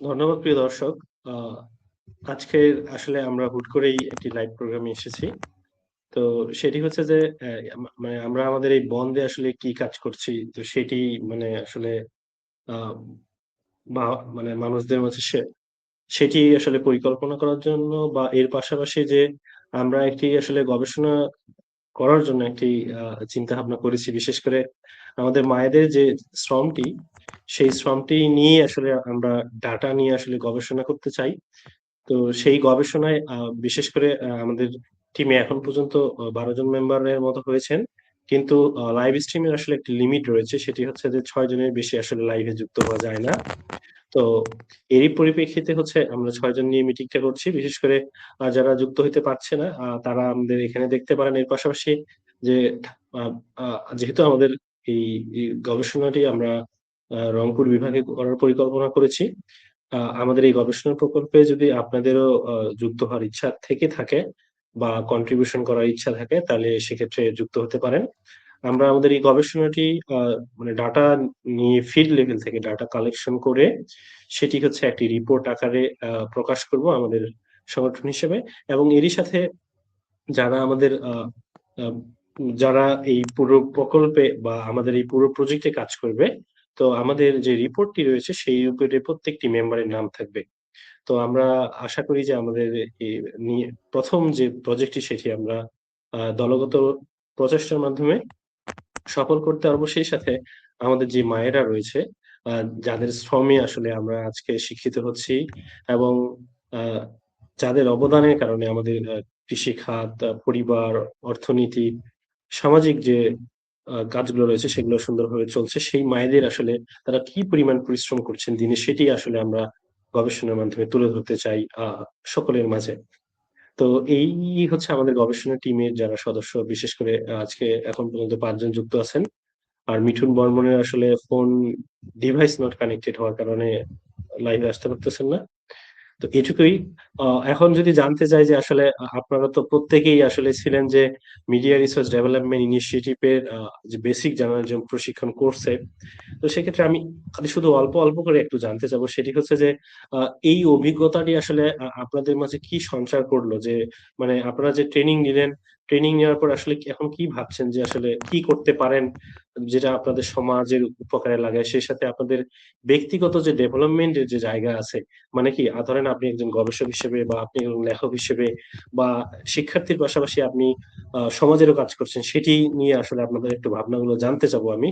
ধন্যবাদ প্রিয় দর্শক। আ আজকে আসলে আমরা হুট করেই একটি লাইভ প্রোগ্রামে এসেছি। তো সেটি হচ্ছে যে মানে আমরা আমাদের এই বন্ডে আসলে কি কাজ করছি তো সেটি মানে আসলে আ বা মানে মানুষদের মাঝে সেটি আসলে পরিকল্পনা করার জন্য বা এর পাশাপাশি যে আমরা একটি আসলে গবেষণা করার জন্য একটি আ চিন্তাভাবনা করেছি। বিশেষ করে আমাদের মায়েদের যে শ্রমটি, সেই শ্রমটি নিয়ে আসলে আমরা ডাটা নিয়ে আসলে গবেষণা করতে চাই। তো সেই গবেষণায় বিশেষ করে আমাদের টিমে এখন পর্যন্ত ১২ জন মেম্বারের মতো হয়েছেন। কিন্তু লাইভ স্ট্রিমের আসলে একটি লিমিট রয়েছে। সেটি হচ্ছে যে ৬ জনের বেশি আসলে লাইভে যুক্ত হওয়া যায় না। তো এরই পরিপ্রেক্ষিতে হচ্ছে আমরা ৬ জন নিয়ে মিটিংটা করছি। বিশেষ করে যারা যুক্ত হইতে পারছে না তারা আমাদের এখানে দেখতে পারেন। এর পাশাপাশি যে আ আ যেহেতু আমাদের এই গবেষণাটি আমরা রংপুর বিভাগে করার পরিকল্পনা করেছি। আমাদের এই গবেষণা প্রকল্পে যদি আপনাদেরও যুক্ত হওয়ার ইচ্ছা থেকে থাকে বা কন্ট্রিবিউশন করার ইচ্ছা থাকে তাহলে সেক্ষেত্রে যুক্ত হতে পারেন। আমরা আমাদের এই গবেষণাটি আ মানে ডাটা নিয়ে ফিল্ড লেভেল থেকে ডাটা কালেকশন করে সেটি হচ্ছে একটি রিপোর্ট আকারে প্রকাশ করব আমাদের সংগঠন হিসেবে এবং এরই সাথে যারা আমাদের আ আ যারা এই পুরো প্রকল্পে বা আমাদের এই পুরো প্রজেক্টে কাজ করবে, তো আমাদের যে রিপোর্টটি রয়েছে সেই রিপোর্টে প্রত্যেকটি মেম্বারের নাম থাকবে। তো আমরা আশা করি যে আমাদের এই নিয়ে ১ম যে প্রজেক্টটি সেটি আমরা দলগত প্রচেষ্টার মাধ্যমে সফল করতে পারবো। সেই সাথে আমাদের যে মায়েরা রয়েছে, আ যাদের শ্রমে আসলে আমরা আজকে শিক্ষিত হচ্ছি এবং আ যাদের অবদানের কারণে আমাদের কৃষি খাত, পরিবার, অর্থনীতি, সামাজিক যে কাজগুলো রয়েছে সেগুলো সুন্দরভাবে চলছে। সেই মায়েদের আসলে তারা কি পরিমাণ পরিশ্রম করছেন দিনে সেটি আসলে আমরা গবেষণার মাধ্যমে তুলে ধরতে চাই সকলের মাঝে। তো এই হচ্ছে আমাদের গবেষণা টিমের যারা সদস্য বিশেষ করে আজকে এখন পর্যন্ত ৫ জন যুক্ত আছেন। আর মিঠুন বর্মনের আসলে ফোন ডিভাইস নট কানেক্টেড হওয়ার কারণে লাইভে আসতে পারতেছেন না। তো এটুকুই। এখন যদি জানতে চাই যে আসলে আপনারা তো প্রত্যেকেই আসলে ছিলেন যে মিডিয়া রিসার্চ ডেভেলপমেন্ট ইনিশিয়েটিভ এর যে বেসিক জার্নালিজম প্রশিক্ষণ কোর্সে। তো সেক্ষেত্রে আমি শুধু অল্প করে একটু জানতে চাবো সেটি হচ্ছে যে আ এই অভিজ্ঞতাটি আসলে আপনাদের মাঝে কি সঞ্চার করলো? যে মানে আপনারা যে ট্রেনিং নিলেন, ট্রেনিং নেওয়ার পর আসলে এখন কি ভাবছেন যে আসলে কি করতে পারেন যেটা আপনাদের সমাজের উপকারে লাগে? সেই সাথে আপনাদের ব্যক্তিগত যে ডেভেলপমেন্ট এর যে জায়গা আছে, মানে কি ধরেন আপনি একজন গবেষক হিসেবে বা আপনি একজন লেখক হিসেবে বা শিক্ষার্থীর পাশাপাশি আপনি সমাজেরও কাজ করছেন সেটি নিয়ে আসলে আপনাদের একটু ভাবনাগুলো জানতে চাবো আমি।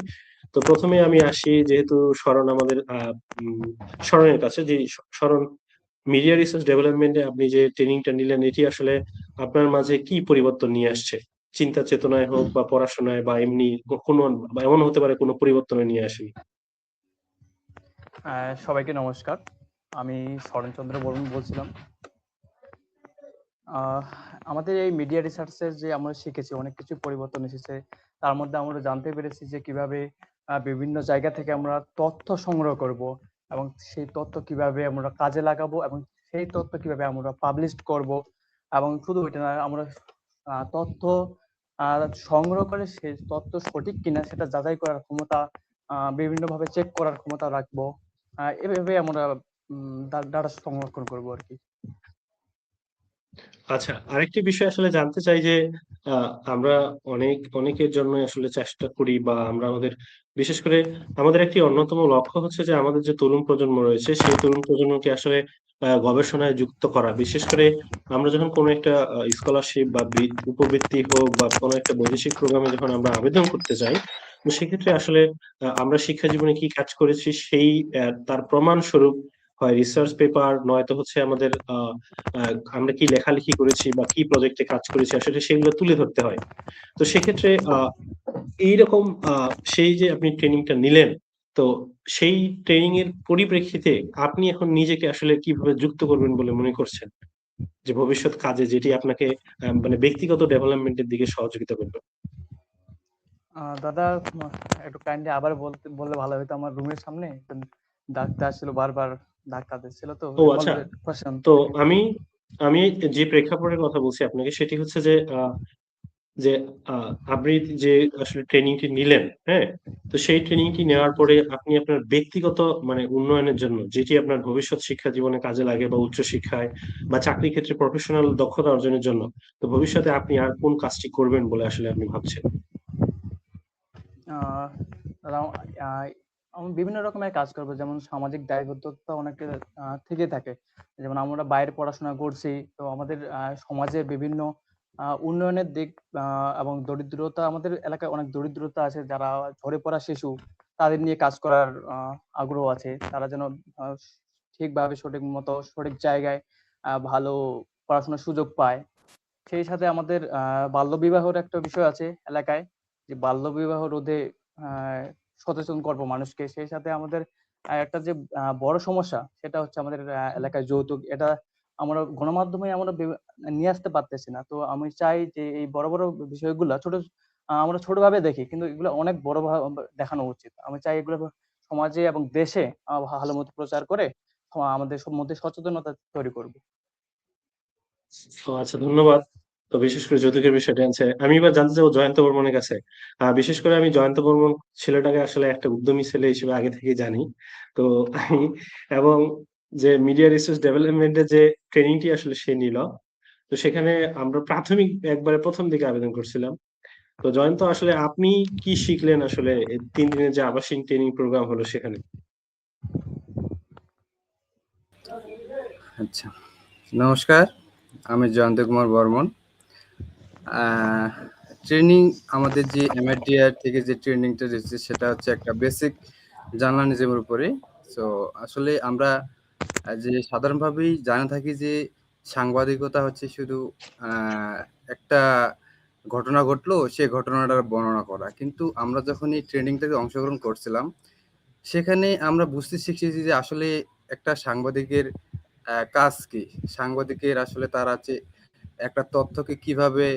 তো ১ম এ আমি আসি যেহেতু শরণ আমাদের শরণের কাছে যে শরণ মিডিয়া রিসার্চ ডেভেলপমেন্ট এ আপনি যে ট্রেনিংটা নিলেন এটি আসলে আপনার মাঝে কি পরিবর্তন নিয়ে আসছে? চিন্তা চেতনায় হোক বা পড়াশোনায় বা এমনি কোনো বা এমন হতে পারে কোনো পরিবর্তনে নিয়ে আসেনি? সবাইকে নমস্কার। আমি শরণচন্দ্র বর্মন বলছিলাম। আহ আমাদের এই মিডিয়া রিসার্চের যে আমরা শিখেছি অনেক কিছু পরিবর্তন এসেছে। তার মধ্যে আমরা জানতে পেরেছি যে কিভাবে বিভিন্ন জায়গা থেকে আমরা তথ্য সংগ্রহ করব এবং সেই তথ্য কিভাবে আমরা কাজে লাগাবো এবং সেই তথ্য কিভাবে আমরা পাবলিশ করব এবং শুধু ওইটা না আমরা তথ্য আ সংগ্রহ করে সেই তথ্য সঠিক কিনা সেটা যাচাই করার ক্ষমতা বিভিন্নভাবে চেক করার ক্ষমতা রাখবো। এভাবে আমরা ডাটা সংরক্ষণ করব আরকি। আচ্ছা, আরেকটি বিষয় আসলে জানতে চাই যে, আ আমরা অনেকের জন্যই আসলে চেষ্টা করি বা আমরা আমাদের বিশেষ করে আমাদের একটি অন্যতম লক্ষ্য হচ্ছে যে, আমাদের যে তরুণ প্রজন্ম রয়েছে, সেই তরুণ প্রজন্মকে আসলে গবেষণায় যুক্ত করা। বিশেষ করে আমরা যখন কোনো একটা স্কলারশিপ বা উপবৃত্তি হোক বা কোনো একটা বৈদেশিক প্রোগ্রামে যখন আমরা আবেদন করতে যাই, তো সেক্ষেত্রে আসলে আমরা শিক্ষা জীবনে কি কাজ করেছি সেই তার প্রমাণস্বরূপ হয় রিসার্চ পেপার নয়তো হচ্ছে আমাদের আ আমরা কি লেখালেখি করেছি বা কি প্রজেক্টে কাজ করেছি আসলে সেগুলো তুলে ধরতে হয়। তো সেক্ষেত্রে এইরকম আ সেই যে আপনি ট্রেনিংটা নিলেন, তো সেই ট্রেনিং এর পরিপ্রেক্ষিতে আপনি এখন নিজেকে আসলে কিভাবে যুক্ত করবেন বলে মনে করছেন? যে ভবিষ্যৎ কাজে যেটি আপনাকে মানে ব্যক্তিগত ডেভেলপমেন্ট এর দিকে সহযোগিতা করবে? দাদা একটু কাইন্ডলি আবার বললে ভালো হতো। আমার রুমের সামনে একজন ডাকতে আসছিল বারবার, ধাক্কা দিচ্ছিল তো। ও আচ্ছা। বলবে কোয়েশ্চেন। তো আমি আমি যে প্রেক্ষাপটের কথা বলছি আপনাকে সেটি হচ্ছে যে যে আপনি যে আসলে ট্রেনিংটি নিলেন, হ্যাঁ? তো সেই ট্রেনিংটি নেওয়ার পরে আপনি আপনার ব্যক্তিগত মানে উন্নয়নের জন্য যেটি আপনার ভবিষ্যৎ শিক্ষা জীবনে কাজে লাগে বা উচ্চশিক্ষায় বা চাকরির ক্ষেত্রে প্রফেশনাল দক্ষতা অর্জনের জন্য, তো ভবিষ্যতে আপনি আর কোন কাজটি করবেন বলে আসলে আপনি ভাবছেন? আহ রাও- আহ, আমি বিভিন্ন রকমের কাজ করবো, যেমন সামাজিক দায়বদ্ধতা অনেকে থেকে থাকে। যেমন আমরা বাইরে পড়াশোনা করছি, তো আমাদের সমাজের বিভিন্ন উন্নয়নের দিক এবং দরিদ্রতা, আমাদের এলাকায় অনেক দরিদ্রতা আছে, যারা ঝরে পড়া শিশু, তাদের নিয়ে কাজ করার আগ্রহ আছে। তারা যেন আহ, ঠিকভাবে সঠিক মতো সঠিক জায়গায় ভালো পড়াশোনার সুযোগ পায়। সেই সাথে আমাদের বাল্যবিবাহের একটা বিষয় আছে এলাকায়, যে বাল্যবিবাহ রোধে আহ, সচেতন করবো মানুষকে। সেই সাথে আমাদের একটা যে বড় সমস্যা, সেটা হচ্ছে আমাদের এলাকায় যৌতুক। এটা আমরা গণমাধ্যমে আমরা নিয়ে আসতে পারতেছি না। তো আমি চাই যে এই বড় বড় বিষয়গুলো ছোট, আমরা ছোটভাবে দেখি, কিন্তু এগুলো অনেক বড় ভাবে দেখানো উচিত। আমি চাই এগুলো সমাজে এবং দেশে ভালো মতো প্রচার করে আমাদের সব মধ্যে সচেতনতা তৈরি করবো। তো আচ্ছা, ধন্যবাদ। তো বিশেষ করে যৌতুকের বিষয়টা আনছে, আমি এবার জানতে চাবো জয়ন্ত বর্মনের কাছে। বিশেষ করে আমি জয়ন্ত বর্মন ছেলেটাকে আসলে একটা উদ্যমী ছেলে হিসেবে আগে থেকে জানি। তো আমি এবং যে মিডিয়া রিসোর্স ডেভেলপমেন্টের যে ট্রেনিংটি আসলে সে নিল, তো সেখানে আমরা প্রাথমিক একবারে প্রথম দিকে আবেদন করছিলাম। তো জয়ন্ত, আসলে আপনি কি শিখলেন আসলে এই 3 দিনের যে আবাসিক ট্রেনিং প্রোগ্রাম হলো সেখানে? আচ্ছা, নমস্কার। আমি জয়ন্ত কুমার বর্মন। ট্রেনিং, আমাদের যে এমআইটিআর থেকে যে ট্রেনিংটা দিচ্ছে সেটা হচ্ছে একটা বেসিক জার্নালিজমের উপরে। সো আসলে আমরা যে সাধারণভাবেই জানা থাকি যে সাংবাদিকতা হচ্ছে শুধু একটা ঘটনা ঘটলো সেই ঘটনাটার বর্ণনা করা, কিন্তু আমরা যখন এই ট্রেনিংটাতে অংশগ্রহণ করছিলাম সেখানে আমরা বুঝতে শিখেছি যে আসলে একটা সাংবাদিকের কাজ কি। সাংবাদিকের আসলে তারা হচ্ছে একটা তথ্যকে কিভাবে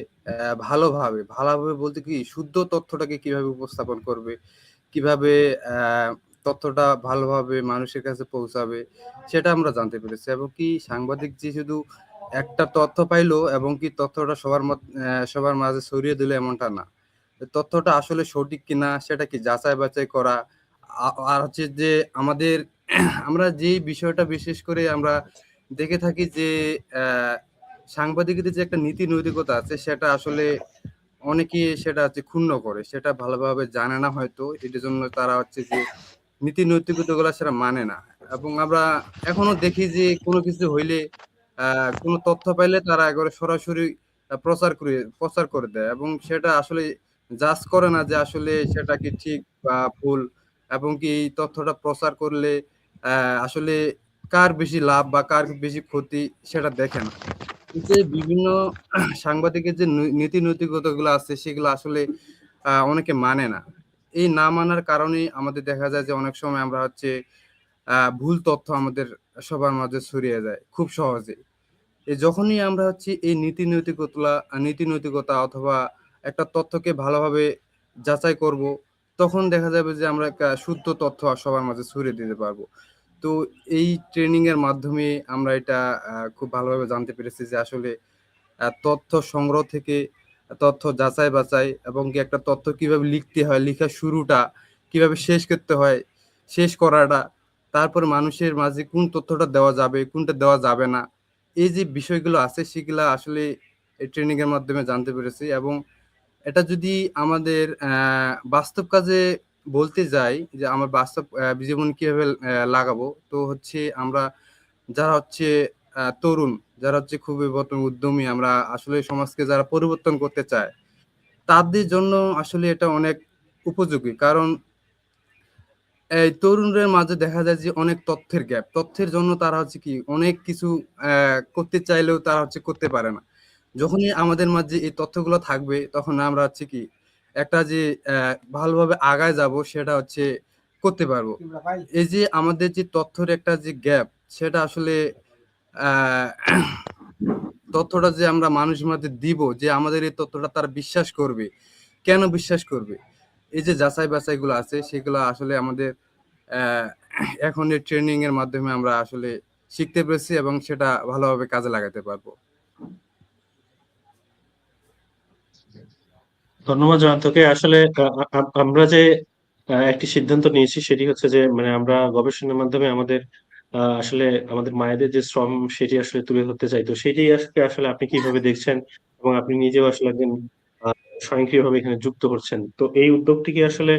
ভালোভাবে বলতে কি শুদ্ধ তথ্যটাকে কিভাবে উপস্থাপন করবে, কিভাবে তথ্যটা ভালোভাবে মানুষের কাছে পৌঁছাবে, সেটা আমরা জানতে পেরেছি। এবং কি সাংবাদিক যে শুধু একটা তথ্য পাইলো এবং কি তথ্যটা সবার মাঝে ছড়িয়ে দিল এমনটা না। তথ্যটা আসলে সঠিক কিনা সেটা কি যাচাই বাছাই করা। আর হচ্ছে যে আমাদের আমরা যে বিষয়টা বিশেষ করে আমরা দেখে থাকি যে আহ, সাংবাদিকদের যে একটা নীতি নৈতিকতা আছে সেটা আসলে অনেকেই সেটা হচ্ছে ক্ষুণ্ণ করে, সেটা ভালোভাবে জানে না হয়তো, এটার জন্য তারা হচ্ছে যে নীতি নৈতিকতা গুলা সেটা মানে না। এবং আমরা এখনো দেখি যে কোনো কিছু হইলে কোনো তথ্য পাইলে তারা একবারে সরাসরি প্রচার করে দেয় এবং সেটা আসলে জাজ করে না যে আসলে সেটা কি ঠিক বা ভুল, এবং কি এই তথ্যটা প্রচার করলে আসলে কার বেশি লাভ বা কার বেশি ক্ষতি সেটা দেখে না। যে বিভিন্ন সাংবাদিকের যে নীতি নৈতিকতাগুলো আছে সেগুলো আসলে অনেকে মানে না। এই না মানার কারণেই আমাদের দেখা যায় যে অনেক সময় আমরা হচ্ছে ভুল তথ্য আমাদের সবার মাঝে ছড়িয়ে যায় খুব সহজে। যখনই আমরা হচ্ছে এই নীতি নৈতিকতা অথবা একটা তথ্যকে ভালোভাবে যাচাই করব, তখন দেখা যাবে যে আমরা একটা শুদ্ধ তথ্য সবার মাঝে ছড়িয়ে দিতে পারবো। তো এই ট্রেনিং এর মাধ্যমে আমরা এটা খুব ভালোভাবে জানতে পেরেছি যে আসলে তথ্য সংগ্রহ থেকে তথ্য যাচাই বাছাই এবং কি একটা তথ্য কিভাবে লিখতে হয়, লিখার শুরুটা কিভাবে শেষ করতে হয়, শেষ করাটা, তারপর মানুষের মাঝে কোন তথ্যটা দেওয়া যাবে কোনটা দেওয়া যাবে না, এই যে বিষয়গুলো আছে সেগুলা আসলে এই ট্রেনিং এর মাধ্যমে জানতে পেরেছি। এবং এটা যদি আমাদের বাস্তব কাজে বলতে যাই যে আমার বাস্তব জীবন কিভাবে লাগাবো, তো হচ্ছে আমরা যারা হচ্ছে তরুণ, যারা হচ্ছে খুবই বর্তমান উদ্যমী, আমরা আসলে সমাজকে যারা পরিবর্তন করতে চায় তাদের জন্য আসলে এটা অনেক উপযোগী। কারণ এই তরুণদের মাঝে দেখা যায় যে অনেক তথ্যের গ্যাপ, তথ্যের জন্য তারা হচ্ছে কি অনেক কিছু করতে চাইলেও তারা হচ্ছে করতে পারে না। যখনই আমাদের মাঝে এই তথ্যগুলো থাকবে তখন আমরা হচ্ছে কি একটা যে ভালোভাবে আগায় যাব সেটা হচ্ছে করতে পারবো। এই যে আমাদের যে তথ্যের একটা যে গ্যাপ, সেটা আসলে আহ তথ্যটা যে আমরা মানুষের মধ্যে দিব যে আমাদের এই তথ্যটা তারা বিশ্বাস করবে, কেন বিশ্বাস করবে, এই যে যাচাই বাছাই গুলো আছে সেগুলো আসলে আমাদের আহ, এখন এই ট্রেনিং এর মাধ্যমে আমরা আসলে শিখতে পেরেছি এবং সেটা ভালোভাবে কাজে লাগাতে পারবো। ধন্যবাদ জয়ন্তকে। আসলে আমরা যে একটি সিদ্ধান্ত নিয়েছি সেটি হচ্ছে যে মানে আমরা গবেষণার মাধ্যমে আমাদের আসলে আমাদের মায়েদের যে শ্রম সেটি আসলে তুলে ধরতে চাই। তো সেটি আজকে আসলে আপনি কিভাবে দেখছেন এবং আপনি নিজেও আসলে একজন আহ, স্বয়ংক্রিয়ভাবে এখানে যুক্ত হচ্ছেন, তো এই উদ্যোগটি কি আসলে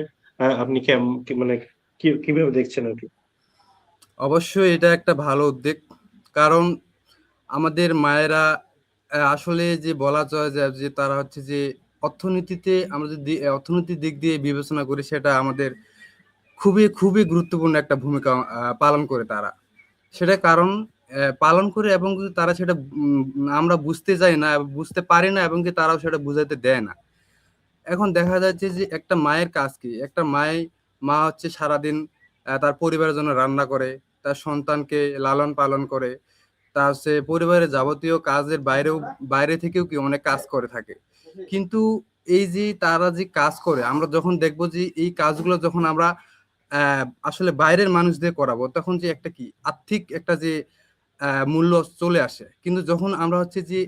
আপনি মানে কিভাবে দেখছেন আর কি? অবশ্যই এটা একটা ভালো উদ্যোগ। কারণ আমাদের মায়েরা আসলে যে বলা যায় যে তারা হচ্ছে যে অর্থনীতিতে আমরা যদি অর্থনৈতিক দিক দিয়ে বিবেচনা করি, সেটা আমাদের খুবই খুবই গুরুত্বপূর্ণ একটা ভূমিকা পালন করে তারা। সেটা কারণ পালন করে এবং তারা সেটা আমরা বুঝতে যাই না, বুঝতে পারি না, এবং কি তারাও সেটা বুঝাতে দেয় না। এখন দেখা যাচ্ছে যে একটা মায়ের কাজ কি, একটা মা হচ্ছে সারাদিন তার পরিবারের জন্য রান্না করে, তার সন্তানকে লালন পালন করে, তার সে পরিবারের যাবতীয় কাজের বাইরে থেকেও কি অনেক কাজ করে থাকে। কিন্তু এই যে তারা যে কাজ করে, আমরা যখন দেখবো যে এই কাজগুলো যখন আমরা আসলে বাইরের মানুষদের করাবো, তখন যে একটা কি আর্থিক একটা যে মূল্য চলে আসে। কিন্তু যখন আমরা হচ্ছে যে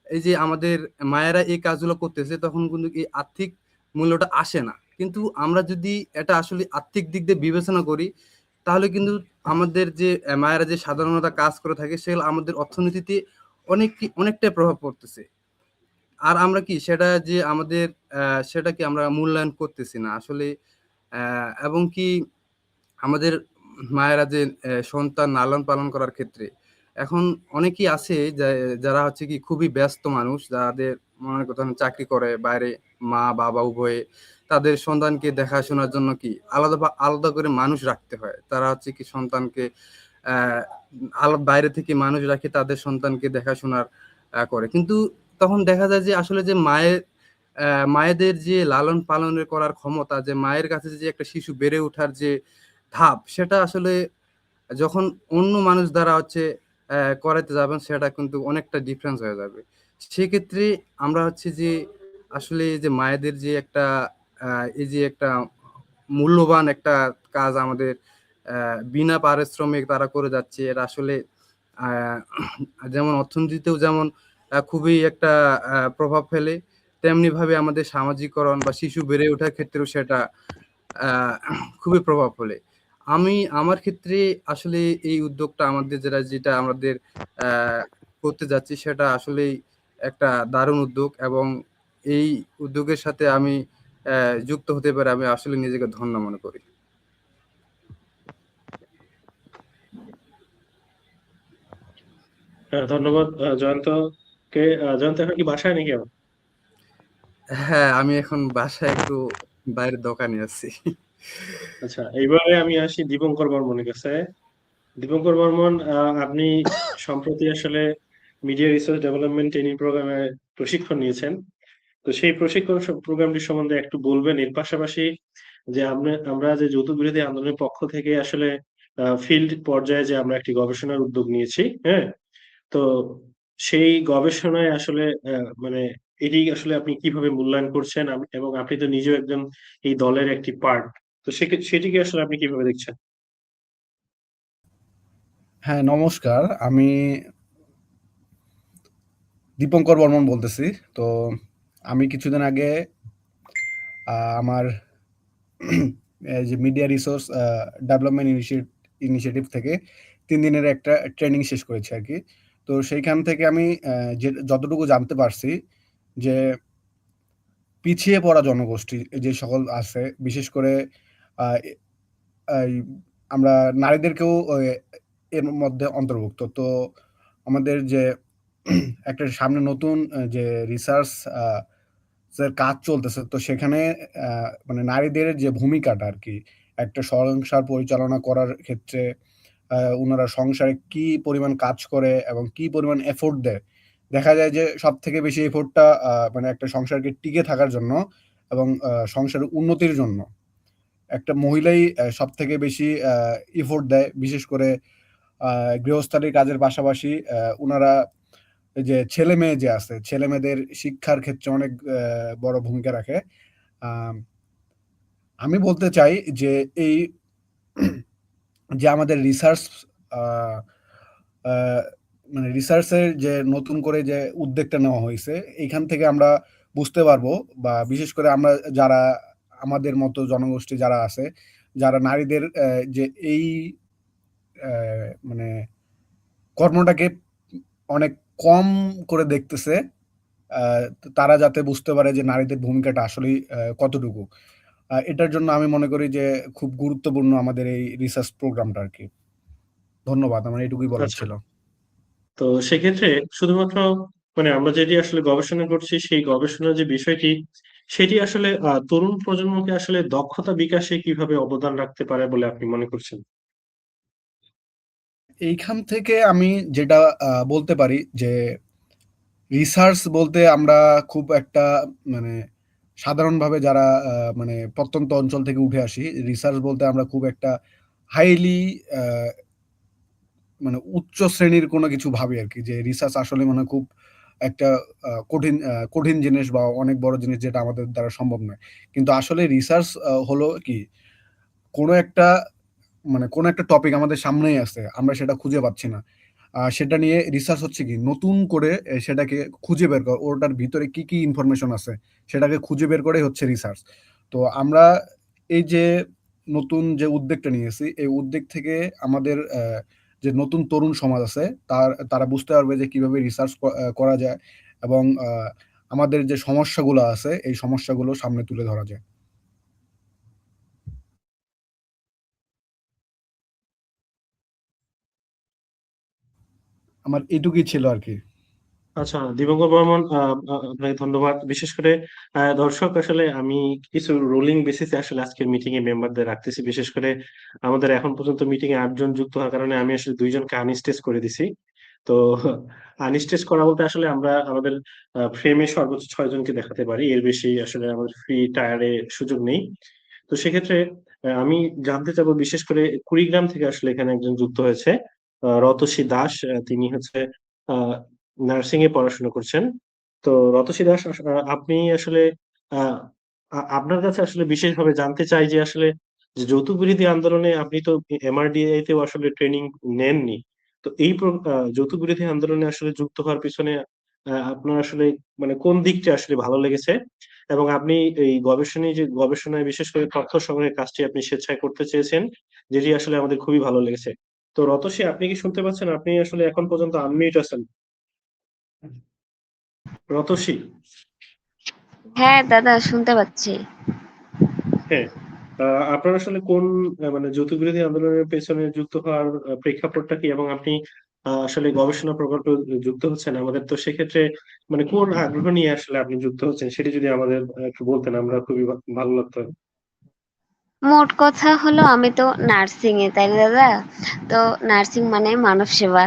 এই যে আমাদের মায়েরা এই কাজগুলো করতেছে, তখন কিন্তু এই আর্থিক মূল্যটা আসে না। কিন্তু আমরা যদি এটা আসলে আর্থিক দিক দিয়ে বিবেচনা করি, তাহলে কিন্তু আমাদের যে মায়েরা যে সাধারণত কাজ করে থাকে, সেগুলো আমাদের অর্থনীতিতে অনেকটাই প্রভাব পড়তেছে। আর আমরা কি সেটা যে আমাদের সেটা কি আমরা মূল্যায়ন করতেছি না আসলে। এবং কি আমাদের মায়েরা যে সন্তান লালন পালন করার ক্ষেত্রে এখন অনেকেই আছে যারা হচ্ছে কি খুবই ব্যস্ত মানুষ, যাদের মনে করেন চাকরি করে বাইরে, মা বাবা উভয়ে, তাদের সন্তানকে দেখাশোনার জন্য কি আলাদা আলাদা করে মানুষ রাখতে হয়। তারা হচ্ছে কি সন্তানকে আহ আলাদা বাইরে থেকে মানুষ রাখে তাদের সন্তানকে দেখাশোনার করে। কিন্তু তখন দেখা যায় যে আসলে যে মায়েদের যে লালন পালনের করার ক্ষমতা, যে মায়ের কাছে যে একটা শিশু বেড়ে ওঠার যে ধাপ, সেটা আসলে যখন অন্য মানুষ দ্বারা হচ্ছে করাইতে যাবেন, সেটা কিন্তু অনেকটা ডিফারেন্স হয়ে যাবে। সেক্ষেত্রে আমরা হচ্ছে যে আসলে এই যে মায়েদের যে একটা এই যে একটা মূল্যবান একটা কাজ আমাদের বিনা পারিশ্রমিক তারা করে যাচ্ছে, এটা আসলে আহ, যেমন অর্থনীতিতেও যেমন খুবই একটা প্রভাব ফেলে, তেমনি ভাবে আমাদের সামাজিকরণ বা শিশু বেড়ে ওঠার ক্ষেত্রেও সেটা আহ, খুবই প্রভাব ফেলে। আমার ক্ষেত্রে আসলে এই উদ্যোগটা আমাদের যেটা আমাদের আহ, করতে যাচ্ছি, সেটা আসলেই একটা দারুণ উদ্যোগ, এবং এই উদ্যোগের সাথে আমি যুক্ত হতে পারে আমি আসলে নিজেকে ধন্য মনে করি। হ্যাঁ, ধন্যবাদ জয়ন্তকে। জয়ন্ত এখন কি বাসায় নাকি আমার? হ্যাঁ, আমি এখন বাসায় একটু বাইরের দোকানে আছি। আচ্ছা, এইবারে আমি আসি দীপঙ্কর বর্মনের কাছে। দীপঙ্কর বর্মন, আপনি সম্প্রতি আসলে মিডিয়া রিসার্চ ডেভেলপমেন্ট ট্রেনিং প্রোগ্রামে প্রশিক্ষণ নিয়েছেন। তো সেই প্রশিক্ষণ প্রোগ্রামটি সম্বন্ধে একটু বলবেন। এর পাশাপাশি যে আমরা যে যৌথ বিরোধী আন্দোলনের পক্ষ থেকে আসলে ফিল্ড পর্যায়ে যে আমরা একটি গবেষণার উদ্যোগ নিয়েছি, হ্যাঁ, তো সেই গবেষণায় আসলে মানে এটি আসলে আপনি কিভাবে মূল্যায়ন করছেন, এবং আপনি তো নিজেও একজন এই দলের একটি পার্ট, তো সেটিকে আসলে আপনি কিভাবে দেখছেন? হ্যাঁ, নমস্কার। আমি দীপঙ্কর বর্মন বলতেছি। তো আমি কিছুদিন আগে আমার এই যে মিডিয়া রিসোর্স ডেভেলপমেন্ট ইনিশিয়েটিভ থেকে ৩ দিনের একটা ট্রেনিং শেষ করেছি আরকি। তো সেইখান থেকে আমি যে যতটুকু জানতে পারছি যে পিছিয়ে পড়া জনগোষ্ঠী যে সকল আছে, বিশেষ করে আ এই আমরা নারীদেরকেও এর মধ্যে অন্তর্ভুক্ত। তো আমাদের যে একটা সামনে নতুন যে রিসার্চ আ এর কাজ চলতেছে। তো সেখানে মানে নারীদের যে ভূমিকাটা আরকি, একটা সংসার পরিচালনা করার ক্ষেত্রে উনারা সংসারে কি পরিমাণ কাজ করে এবং কি পরিমাণ এফোর্ট দেয়। দেখা যায় যে সবথেকে বেশি এফোর্টটা মানে একটা সংসারকে টিকে থাকার জন্য এবং সংসারের উন্নতির জন্য একটা মহিলাই সবথেকে বেশি এফোর্ট দেয়। বিশেষ করে আ গৃহস্থালির কাজের পাশাপাশি উনারা এই যে ছেলে-মেয়ে যে আছে, ছেলেমেয়েদের শিক্ষার ক্ষেত্রে অনেক বড় ভূমিকা রাখে। আম আমি বলতে চাই যে এই যে আমাদের রিসার্চ আ আ মানে রিসার্চ এর যে নতুন করে যে উদ্যোগটা নেওয়া হইছে, এইখান থেকে আমরা বুঝতে পারবো, বা বিশেষ করে আমরা যারা আমাদের মতো জনগোষ্ঠী যারা আছে, যারা নারীদের যে এই মানে কর্মটাকে অনেক কম করে দেখতেছে, তারা যাতে বুঝতে পারে যে নারীদের ভূমিকাটা আসলেই কতটুকু। এটার জন্য আমি মনে করি যে খুব গুরুত্বপূর্ণ আমাদের এই রিসার্চ প্রোগ্রামটা আর কি। ধন্যবাদ, আমার এইটুকুই বলার আচ্ছা, ছিল। তো সেক্ষেত্রে শুধুমাত্র মানে আমরা যেটি আসলে গবেষণা করছি সেই গবেষণার যে বিষয়টি সেটি আসলে তরুণ প্রজন্মকে আসলে দক্ষতা বিকাশে কিভাবে অবদান রাখতে পারে বলে আপনি মনে করছেন? এইখান থেকে আমি যেটা বলতে পারি যে রিসার্চ বলতে আমরা খুব একটা মানে সাধারণভাবে যারা মানে প্রত্যন্ত অঞ্চল থেকে উঠে আসি, রিসার্চ বলতে আমরা খুব একটা হাইলি মানে উচ্চ শ্রেণীর কোনো কিছু ভাবি আরকি। যে রিসার্চ আসলে মানে খুব একটা কঠিন জিনিস বা অনেক বড় জিনিস যেটা আমাদের দ্বারা সম্ভব নয়। কিন্তু আসলে রিসার্চ হলো কি, কোনো একটা মানে কোনো একটা টপিক আমাদের সামনেই আছে। আমরা সেটা খুঁজে পাচ্ছি না। সেটা নিয়ে রিসার্চ হচ্ছে কি নতুন করে সেটাকে খুঁজে বের করা। ওটার ভিতরে কি ইনফরমেশন আছে সেটাকে খুঁজে বের করাই হচ্ছে রিসার্চ। তো আমরা এই যে নতুন যে উদ্যোগটা নিয়েছি, এই উদ্যোগ থেকে আমাদের যে নতুন তরুণ সমাজ আছে তারা বুঝতে পারবে যে কিভাবে রিসার্চ করা যায়, এবং আমাদের যে সমস্যাগুলো আছে এই সমস্যাগুলো সামনে তুলে ধরা যায়। আমার এটুকুই ছিল আরকি। আচ্ছা, দিবঙ্কর বর্মন, আপনাকে ধন্যবাদ। বিশেষ করে দর্শক আসলে আমি কিছু রোলিং বেসিসে আসলে আজকের মিটিং এ মেম্বারদের রাখতেছি। বিশেষ করে আমাদের এখন পর্যন্ত মিটিং এ ৮ জন যুক্ত হওয়ার কারণে আমি আসলে ২ জনকে আনস্টেজ করে দিছি। তো আনস্টেজ করা বলতে আসলে আমরা আমাদের ফ্রেমে সর্বোচ্চ ৬ জনকে দেখাতে পারি। এর বেশি আসলে আমাদের ফ্রি টায়ারে সুযোগ নেই। তো সেক্ষেত্রে আমি জানতে চাবো, বিশেষ করে কুড়িগ্রাম থেকে আসলে এখানে একজন যুক্ত হয়েছে, রতসী দাস। তিনি হচ্ছে আহ নার্সিং এ পড়াশোনা করছেন। তো রতসী দাস, আপনি আসলে আহ আপনার কাছে আসলে বিশেষভাবে জানতে চাই যে আসলে যে যৌতুক বিরোধী আন্দোলনে আপনি তো এমআরডিএ তেও আসলে ট্রেনিং নেননি। তো এই যৌতুক বিরোধী আন্দোলনে আসলে যুক্ত হওয়ার পিছনে আপনার আসলে মানে কোন দিকটা আসলে ভালো লেগেছে, এবং আপনি এই গবেষণায় বিশেষ করে তথ্য সংগ্রহের কাজটি আপনি স্বেচ্ছায় করতে চেয়েছেন, যেটি আসলে আমাদের খুবই ভালো লেগেছে। তো রতসী, আপনি কি শুনতে পাচ্ছেন? আপনি আসলে এখন পর্যন্ত আনমিউট আছেন। রতসী? হ্যাঁ দাদা, শুনতে পাচ্ছি। হ্যাঁ। আপনার আসলে কোন মানে যৌতুক বিরোধী আন্দোলনের পেছনে যুক্ত হওয়ার প্রেক্ষাপটটা কি, এবং আপনি আসলে গবেষণা প্রকল্পে যুক্ত হচ্ছেন আমাদের, তো সেক্ষেত্রে মানে কোন আগ্রহ নিয়ে আসলে আপনি যুক্ত হচ্ছেন সেটি যদি আমাদের একটু বলতেন, আমরা খুবই ভালো লাগতো। মোট কথা হলো, আমি তো নার্সিং এ, তাই না দাদা? তো নার্সিং মানে মানব সেবা।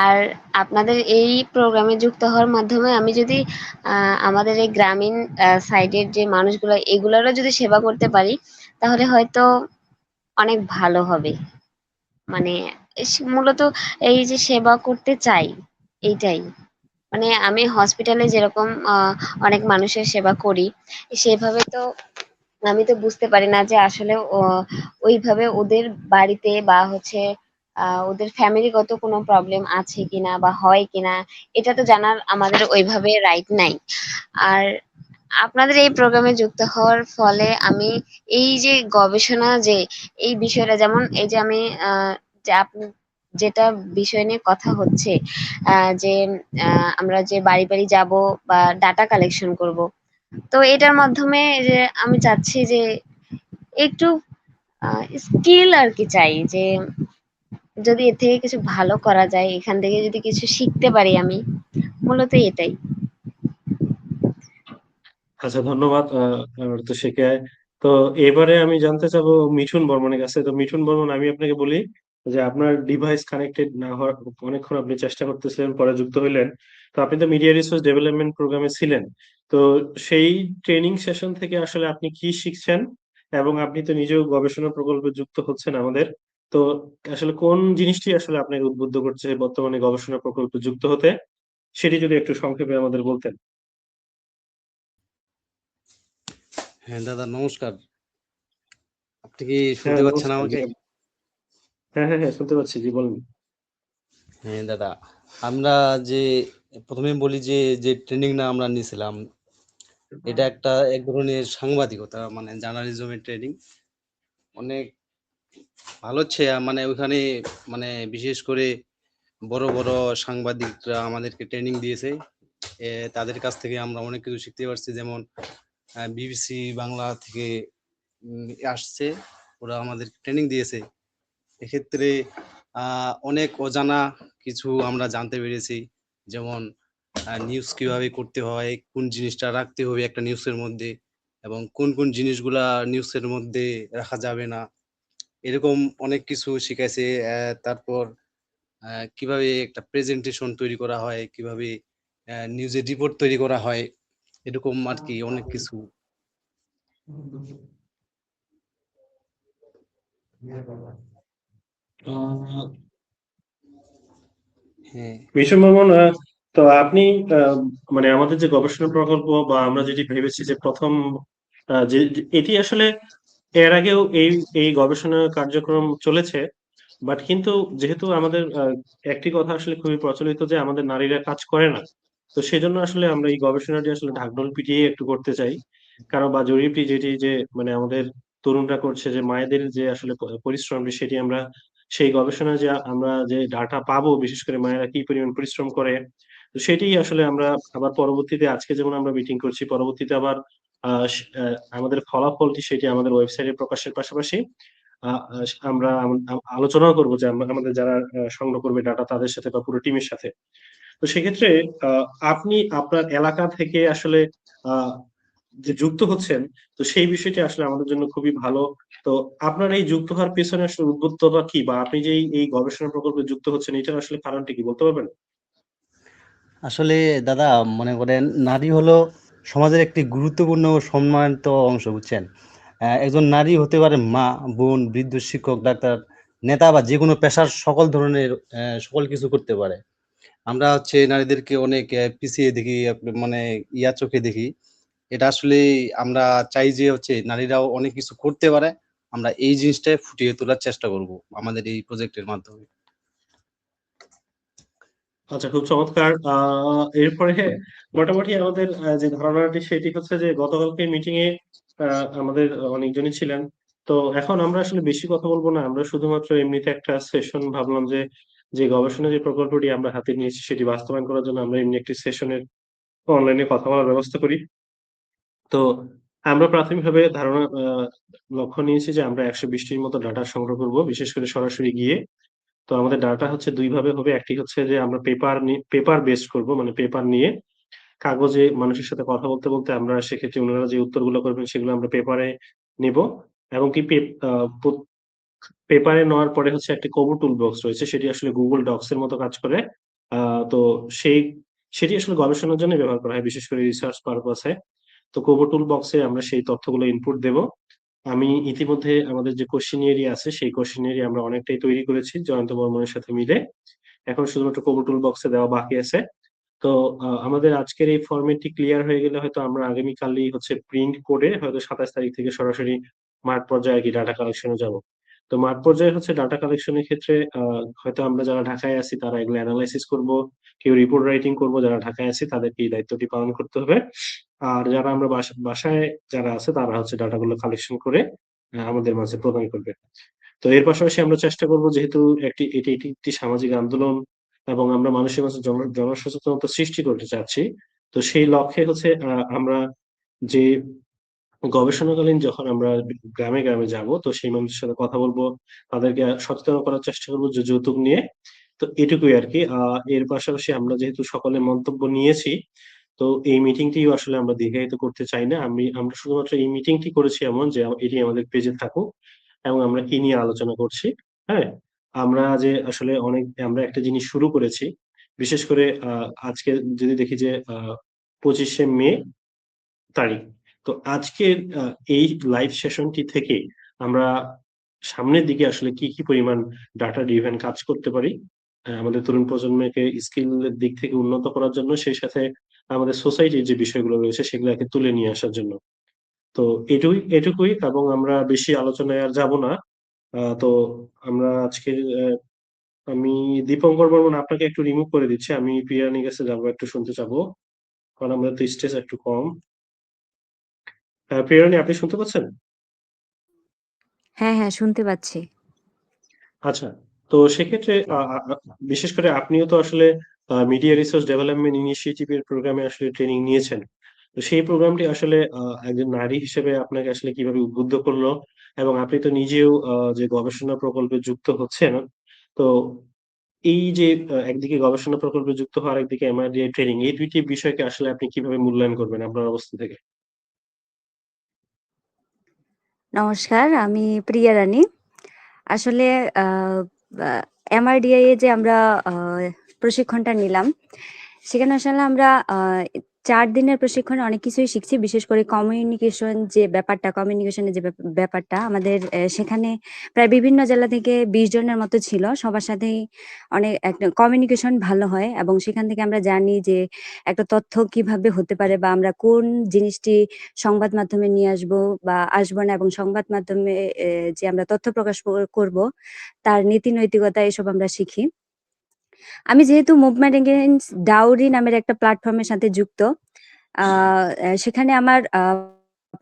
আর আপনাদের এই প্রোগ্রামে যুক্ত হওয়ার মাধ্যমে আমি যদি আমাদের এই গ্রামীণ সাইডের যে মানুষগুলো এগুলোরও যদি সেবা করতে পারি, তাহলে হয়তো অনেক ভালো হবে। মানে মূলত এই যে সেবা করতে চাই, এইটাই। মানে আমি হসপিটালে যেরকম অনেক মানুষের সেবা করি, সেভাবে তো আমি তো বুঝতে পারি না যে আসলে ওইভাবে ওদের বাড়িতে বা হচ্ছে ওদের ফ্যামিলিগত কোনো প্রবলেম আছে কিনা বা হয় কিনা, এটা তো জানার আমাদের ওইভাবে রাইট নাই। আর আপনাদের এই প্রোগ্রামে যুক্ত হওয়ার ফলে আমি এই যে গবেষণা, যে এই বিষয়টা, যেমন এই যে আমি যে আপনি যেটা বিষয় নিয়ে কথা হচ্ছে, যে আমরা যে বাড়ি বাড়ি যাব বা ডাটা কালেকশন করব, তো এটার মাধ্যমে যে আমি চাচ্ছি যে একটু স্কিল আর কি চাই, যে যদি এর থেকে কিছু ভালো করা যায়, এখান থেকে যদি কিছু শিখতে পারি আমি, মূলত এটাই। আচ্ছা, ধন্যবাদ ঋতুশিকে। তো এবারে আমি জানতে চাবো মিঠুন বর্মনের কাছে। তো মিঠুন বর্মন, আমি আপনাকে বলি যে আপনার ডিভাইস কানেক্টেড না হওয়ার অনেকক্ষণ আপনি চেষ্টা করতেছিলেন, পরে যুক্ত হইলেন। তো আপনি তো মিডিয়া রিসোর্স ডেভেলপমেন্ট প্রোগ্রামে ছিলেন। তো সেই ট্রেনিং সেশন থেকে আসলে আপনি কি শিখছেন, এবং আপনি তো নিজেও গবেষণা প্রকল্পে যুক্ত হচ্ছেন আমাদের। তো আসলে কোন জিনিসটি আসলে আপনাকে উদ্বুদ্ধ করছে বর্তমানে গবেষণা প্রকল্পে যুক্ত হতে, সেটি যদি একটু সংক্ষেপে আমাদের বলতেন। হ্যাঁ দাদা, নমস্কার। আপনি কি হ্যাঁ, শুনতে পাচ্ছেন নমস্কার। আমাকে? হ্যাঁ, হ্যাঁ, হ্যাঁ, শুনতে পাচ্ছি। জি, বলুন। হ্যাঁ দাদা, আমরা যে প্রথমে বলি যে যে ট্রেনিংটা আমরা নিয়েছিলাম, এটা একটা এক ধরনের সাংবাদিকতা, মানে জার্নালিজমের ট্রেনিং। অনেক ভালো হচ্ছে, মানে ওইখানে মানে বিশেষ করে বড় বড় সাংবাদিকরা আমাদেরকে ট্রেনিং দিয়েছে। তাদের কাছ থেকে আমরা অনেক কিছু শিখতে পারছি, যেমন বিবিসি বাংলা থেকে আসছে, ওরা আমাদের ট্রেনিং দিয়েছে। এক্ষেত্রে অনেক অজানা কিছু আমরা জানতে পেরেছি, যেমন নিউজ কিভাবে করতে হয়, কোন জিনিসটা রাখতে হবে একটা নিউজের মধ্যে, এবং কোন কোন জিনিসগুলা নিউজের মধ্যে রাখা যাবে না, এরকম অনেক কিছু শিখাইছে। তারপর কিভাবে একটা প্রেজেন্টেশন তৈরি করা হয়, কিভাবে নিউজের রিপোর্ট তৈরি করা হয়, এরকম আর কি অনেক কিছু। হ্যাঁ মিশন মামুন, তো আপনি মানে আমাদের যে গবেষণা প্রকল্প বা আমরা যেটি ভেবেছি যে প্রথম এটি আসলে এর আগেও এই গবেষণা কার্যক্রম চলেছে, বাট কিন্তু যেহেতু আমাদের একটি কথা আসলে খুবই প্রচলিত যে আমাদের নারীরা কাজ করে না, তো সেজন্য আসলে আমরা এই গবেষণাটি আসলে ঢাকঢোল পিটিয়ে একটু করতে চাই। কারণ বা জরিপটি যেটি যে মানে আমাদের তরুণরা করছে, যে মায়েদের যে আসলে পরিশ্রমটি, সেটি আমরা সেই গবেষণায় যে আমরা যে ডাটা পাবো, বিশেষ করে মায়েরা কি পরিমাণ পরিশ্রম করে, তো সেটি আসলে আমরা আবার পরবর্তীতে আজকে যেমন আমরা মিটিং করছি, পরবর্তীতে আবার আমাদের ফলাফলটি সেটি আমাদের ওয়েবসাইটে প্রকাশের পাশাপাশি আমরা আলোচনাও করবো যে আমাদের যারা সংগ্রহ করবে ডাটা তাদের সাথে বা পুরো টিমের সাথে। তো সেক্ষেত্রে আপনি আপনার এলাকা থেকে আসলে আহ যে যুক্ত হচ্ছেন, তো সেই বিষয়টি আসলে আমাদের জন্য খুবই ভালো। তো আপনার এই যুক্ত হওয়ার পেছনে আসলে উদ্বুদ্ধতা কি, বা আপনি যে এই গবেষণা প্রকল্পে যুক্ত হচ্ছেন, এটার আসলে কারণটি কি বলতে পারবেন? আসলে দাদা, মনে করেন নারী হলো সমাজের একটি গুরুত্বপূর্ণ ও সম্মানিত অংশ, বুঝছেন। একজন নারী হতে পারে মা, বোন, বৃদ্ধ, শিক্ষক, ডাক্তার, নেতা বা যে কোনো পেশার সকল ধরনের সকল কিছু করতে পারে। আমরা হচ্ছে নারীদেরকে অনেক পিছিয়ে দেখি, মানে চোখে দেখি। এটা আসলে আমরা চাই যে হচ্ছে নারীরাও অনেক কিছু করতে পারে। আমরা এই জিনিসটাই ফুটিয়ে তোলার চেষ্টা করব আমাদের এই প্রজেক্টের মাধ্যমে। আচ্ছা, খুব চমৎকার। এরপরে মোটামুটি আমাদের যে ধারণাটি সেটি হচ্ছে যে গতকালকে মিটিং এ আমাদের অনেকজনই ছিলেন। তো এখন আমরা আসলে বেশি কথা বলবো না, আমরা শুধুমাত্র এমনিতে একটা সেশন ভাবলাম যে যে গবেষণা যে প্রকল্পটি আমরা হাতে নিয়েছি সেটি বাস্তবায়ন করার জন্য আমরা এমনি একটি সেশনের অনলাইনে কথা বলার ব্যবস্থা করি। তো আমরা প্রাথমিকভাবে ধারণা লক্ষ্য নিয়েছি যে আমরা ১২০টির মতো ডাটা সংগ্রহ করব, বিশেষ করে সরাসরি গিয়ে। তো আমাদের ডাটা হচ্ছে ২ ভাবে হবে। একটি হচ্ছে যে আমরা পেপার বেসড করব, মানে পেপার নিয়ে কাগজে মানুষের সাথে কথা বলতে বলতে আমরা সেক্ষেত্রে উনারা যে উত্তরগুলো করবেন সেগুলো আমরা পেপারে নিব। এবং কি পেপারে নেওয়ার পরে হচ্ছে একটা কোবো টুল বক্স রয়েছে, সেটি আসলে গুগল ডক্স এর মতো কাজ করে। তো সেই সেটি আসলে গবেষণার জন্য ব্যবহার করা হয়, বিশেষ করে রিসার্চ পারপাসে। তো কোবো টুল বক্সে আমরা সেই তথ্যগুলো ইনপুট দেব। আমি ইতিমধ্যে আমাদের যে কোশ্চেনিয়ারি আছে সেই কোশ্চেনিয়ারি আমরা অনেকটাই তৈরি করেছি জয়ন্ত বর্মনের সাথে মিলে। এখন শুধুমাত্র কোবো টুল বক্সে দেওয়া বাকি আছে। তো আমাদের আজকের এই ফরম্যাটটি ক্লিয়ার হয়ে গেলে হয়তো আমরা আগামীকালই হচ্ছে প্রিন্ট করে হয়তো ২৭ তারিখ থেকে সরাসরি মাঠ পর্যায়ে আরকি ডাটা কালেকশনে যাব। তো মাঠ পর্যায়ে হচ্ছে ডাটা কালেকশনের ক্ষেত্রে হয়তো আমরা যারা ঢাকায় আছি তারা এগুলো এনালাইসিস করব, কেউ রিপোর্ট রাইটিং করব, যারা ঢাকায় আছি তাদেরকে এই দায়িত্বটি পালন করতে হবে। আর যারা আমরা বাসায় যারা আছে তারা হচ্ছে ডাটাগুলো কালেকশন করে আমাদের মাঝে প্রদান করবে। তো এর পাশাপাশি আমরা চেষ্টা করব, যেহেতু এটি একটি সামাজিক আন্দোলন এবং আমরা মানুষের মাঝে জনসচেতনতা সৃষ্টি করতে চাচ্ছি, তো সেই লক্ষ্যে হচ্ছে আমরা যে গবেষণাকালীন যখন আমরা গ্রামে গ্রামে যাব, তো সেই মানুষের সাথে কথা বলবো, তাদেরকে সচেতন করার চেষ্টা করবো যে যৌতুক নিয়ে। তো এটুকুই আরকি। এর পাশাপাশি আমরা যেহেতু সকলের মন্তব্য নিয়েছি, তো এই মিটিংটিও আসলে আমরা দীর্ঘায়িত করতে চাই না। আমরা শুধুমাত্র এই মিটিংটি করেছি এমন যে এটি আমাদের পেজে থাকুক এবং আমরা কি নিয়ে আলোচনা করছি। হ্যাঁ? আমরা যে আসলে আমরা একটা জিনিস শুরু করেছি। বিশেষ করে আজকে যদি দেখি যে ২৫শে মে তারিখ। তো আজকের এই লাইভ সেশনটি থেকে আমরা সামনের দিকে আসলে কি পরিমাণ ডাটা ড্রিভেন কাজ করতে পারি, আমাদের তরুণ প্রজন্মকে স্কিলের দিক থেকে উন্নত করার জন্য, সেই সাথে আমাদের সোসাইটির যে বিষয়গুলো রয়েছে সেগুলাকে তুলে নিয়ে আসার জন্য। তো এটুকুই, এবং আমরা বেশি আলোচনায় আর যাব না। তো আমরা আজকের আমি দীপঙ্কর বর্মন আপনাকে একটু রিমুভ করে দিচ্ছি। আমি প্রিয়ার কাছে যাবো, একটু শুনতে চাবো। কারণ আমাদের তো স্ট্রেস একটু কম। প্রিয়রানী, আপনি শুনতে পাচ্ছেন? হ্যাঁ, হ্যাঁ, শুনতে পাচ্ছি। আচ্ছা। তো সেক্ষেত্রে বিশেষ করে আপনিও তো আসলে মিডিয়া রিসোর্স ডেভেলপমেন্ট ইনিশিয়েটিভ এর প্রোগ্রামে আসলে ট্রেনিং নিয়েছেন। তো সেই প্রোগ্রামটি আসলে একজন নারী হিসেবে আপনাকে আসলে কিভাবে উদ্বুদ্ধ করলো? এবং আপনি তো নিজেও যে গবেষণা প্রকল্পে যুক্ত হচ্ছেন, তো এই যে একদিকে গবেষণা প্রকল্পে যুক্ত হওয়া, আরেকদিকে এমআরডিআই ট্রেনিং, এই ২ টি বিষয়কে আসলে আপনি কিভাবে মূল্যায়ন করবেন আপনার অবস্থা থেকে? নমস্কার, আমি প্রিয়া রানী। আসলে আ আ এমআরডিআই এ যে আমরা আ প্রশিক্ষণটা নিলাম, সেখানে আসলে আমরা ৪ দিনের প্রশিক্ষণে অনেক কিছুই শিখছি। বিশেষ করে কমিউনিকেশনের যে ব্যাপারটা আমাদের সেখানে প্রায় বিভিন্ন জেলা থেকে ২০ জনের মতো ছিল। সবার সাথেই অনেক একটা কমিউনিকেশন ভালো হয় এবং সেখান থেকে আমরা জানি যে একটা তথ্য কিভাবে হতে পারে বা আমরা কোন জিনিসটি সংবাদ মাধ্যমে নিয়ে আসবো বা আসবো না, এবং সংবাদ মাধ্যমে যে আমরা তথ্য প্রকাশ করব, তার নীতি নৈতিকতা এসব আমরা শিখি। আমি যেহেতু মুভমেন্ট এগেইনস্ট ডাউরি নামের একটা প্ল্যাটফর্মের সাথে যুক্ত, সেখানে আমার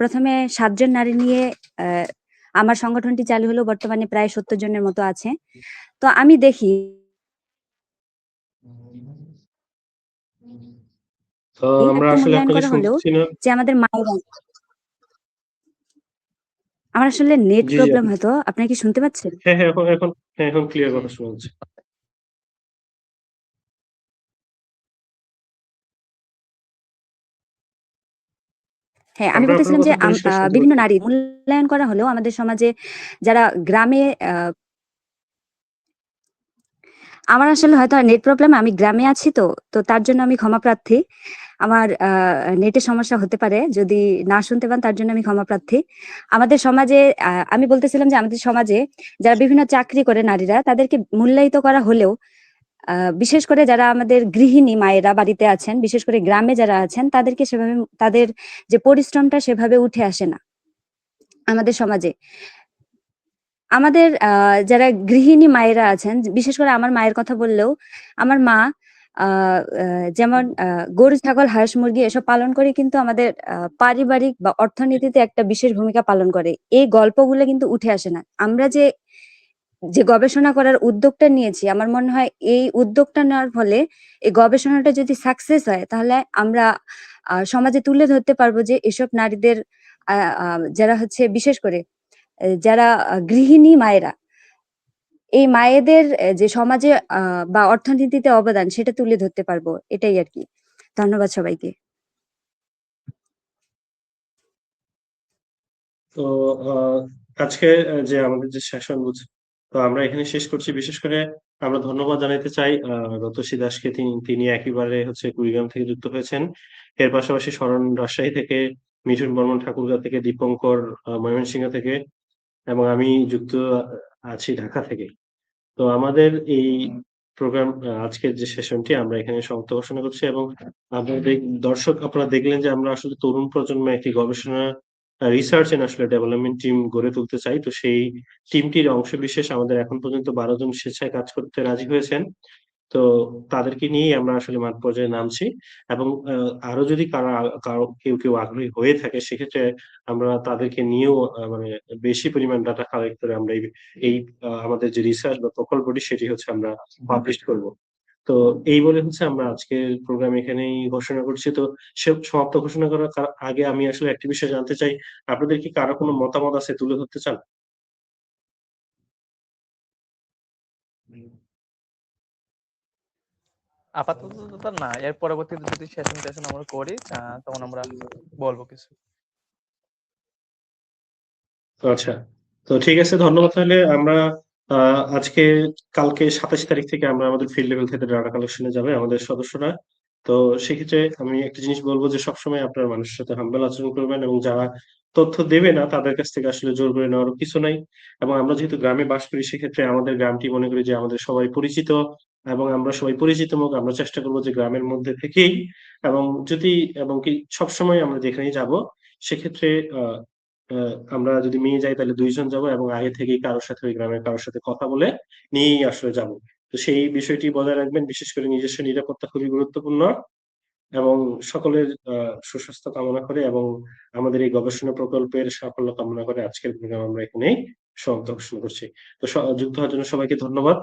১ম এ ৭ জন নারী নিয়ে আ আমার সংগঠনটি চালু হলো। বর্তমানে প্রায় ৭০ জনের মতো আছে। তো আমি দেখি তো আমরা একটু আসলে মূল্যায়ন আপনাকে করা হলেও শুনতেছি না। যে আমাদের মায়েরা, আমার আসলে নেট জি, জি। প্রবলেম হয়তো। আপনারা কি শুনতে পাচ্ছেন? হ্যাঁ, হ্যাঁ, এখন ক্লিয়ার কথা শোনা যাচ্ছে। হ্যাঁ, আমি আমরা আপনার বলতেছিলাম যে কথা পরিষ্কার শুনতে বিভিন্ন পাচ্ছি। নারী মূল্যায়ন করা হলেও আমাদের সমাজে যারা গ্রামে আমার আসলে হয়তো নেট প্রবলেম, আমি গ্রামে আছি তো, তো তার জন্য আমি ক্ষমাপ্রার্থী। আমার নেটের সমস্যা হতে পারে। যদি না শুনতে পান তার জন্য আমি ক্ষমাপ্রার্থী। আমাদের সমাজে আমি বলতেছিলাম যে আমাদের সমাজে যারা বিভিন্ন চাকরি করে নারীরা, তাদেরকে মূল্যায়িত করা হলেও বিশেষ করে যারা আমাদের গৃহিণী মায়েরা বাড়িতে আছেন, বিশেষ করে গ্রামে যারা আছেন, তাদেরকে সেভাবে তাদের যে পরিশ্রমটা সেভাবে উঠে আসে না আমাদের সমাজে। আমাদের যারা গৃহিণী মায়েরা আছেন, বিশেষ করে আমার মায়ের কথা বললেও, আমার মা আ আ যেমন গরু, ছাগল, হাঁস, মুরগি এসব পালন করে কিন্তু আমাদের পারিবারিক বা অর্থনীতিতে একটা বিশেষ ভূমিকা পালন করে। এই গল্পগুলো কিন্তু উঠে আসে না। আমরা যে গবেষণা করার উদ্যোগটা নিয়েছি, আমার মনে হয় এই উদ্যোগটা নেওয়ার ফলে এই গবেষণাটা যদি সাকসেস হয়, তাহলে আমরা সমাজে তুলে ধরতে পারবো যে এসব নারীদের আ আ যারা হচ্ছে বিশেষ করে যারা গৃহিণী মায়েরা, এই মায়েদের যে সমাজে বা অর্থনীতিতে অবদান সেটা তুলে ধরতে পারবো। এটাই আরকি। ধন্যবাদ সবাইকে। তো আ আজকে যে আমাদের যে সেশন তো আমরা এখানে শেষ করছি। বিশেষ করে আমরা ধন্যবাদ জানাইতে চাই রতসী দাসকে। তিনি একেবারে হচ্ছে কুড়িগ্রাম থেকে যুক্ত হয়েছেন। এর পাশাপাশি শরণ রাজশাহী থেকে, মিঠুন বর্মন ঠাকুরগাঁ থেকে, দীপঙ্কর ময়মনসিংহ থেকে, এবং আমি যুক্ত আছি ঢাকা থেকে। তো আমাদের এই প্রোগ্রাম আজকের যে সেশনটি আমরা এখানে সমাপ্ত ঘোষণা করছি, এবং আপনাদের দর্শক, আপনারা দেখলেন যে আমরা আসলে তরুণ প্রজন্মে একটি গবেষণা রিসার্চ এন্ড আসলে ডেভেলপমেন্ট টিম গড়ে তুলতে চাই। তো সেই টিমটির অংশবিশেষ আমাদের এখন পর্যন্ত ১২ জন স্বেচ্ছায় কাজ করতে রাজি হয়েছেন। তো তাদেরকে নিয়েই আমরা আসলে মাঠ পর্যায়ে নামছি, এবং আরো যদি কারো কেউ আগ্রহী হয়ে থাকে, সেক্ষেত্রে আমরা তাদেরকে নিয়েও মানে বেশি পরিমাণ ডাটা কালেক্ট করে আমরা এই আমাদের যে রিসার্চ বা প্রকল্পটি, সেটি হচ্ছে আমরা পাবলিশ করব। তো এই বলে হচ্ছে আমরা আজকের প্রোগ্রাম এখানেই ঘোষণা করছি। তো সমাপ্ত ঘোষণা করার আগে আমি আসলে একটা বিষয় জানতে চাই, আপনাদের কি কারো কোনো মতামত আছে তুলে ধরতে চান? আপাতত তো না। এর পরবর্তীতে যদি সেশন-টেশন আমরা করি, তখন আমরা বলবো কিছু। আচ্ছা। তো ঠিক আছে, ধন্যবাদ। তাহলে আমরা আ আজকে কালকে ২৭ তারিখ থেকে আমরা আমাদের ফিল্ড লেভেল থেকে ডাটা কালেকশন এ যাবে আমাদের সদস্যরা। তো সেক্ষেত্রে আমি একটা জিনিস বলব যে সবসময় আপনারা মানুষের সাথে হাম্বল আচরণ করবেন, এবং যারা তথ্য দেবে না তাদের কাছ থেকে আসলে জোর করে নেওয়ারও কিছু নাই। এবং আমরা যেহেতু গ্রামে বাস করি, সেক্ষেত্রে আমাদের গ্রামটি মনে করি যে আমাদের সবাই পরিচিত, এবং আমরা সবাই পরিচিত মুখ। আমরা চেষ্টা করব যে গ্রামের মধ্যে থেকেই, এবং যদি এবং কি সবসময় আমরা যেখানেই যাব, সেক্ষেত্রে আ আ আমরা যদি নিয়ে যাই তাহলে ২ জন যাবো, এবং আগে থেকেই কারো সাথে, ওই গ্রামের কারো সাথে কথা বলে নিয়েই আসলে যাবো। তো সেই বিষয়টি বজায় রাখবেন। বিশেষ করে নিজস্ব নিরাপত্তা খুবই গুরুত্বপূর্ণ। এবং সকলের সুস্বাস্থ্য কামনা করে এবং আমাদের এই গবেষণা প্রকল্পের সাফল্য কামনা করে আজকের প্রোগ্রাম আমরা এখানেই সমাপ্ত ঘোষণা করছি। তো যুক্ত হওয়ার জন্য সবাইকে ধন্যবাদ।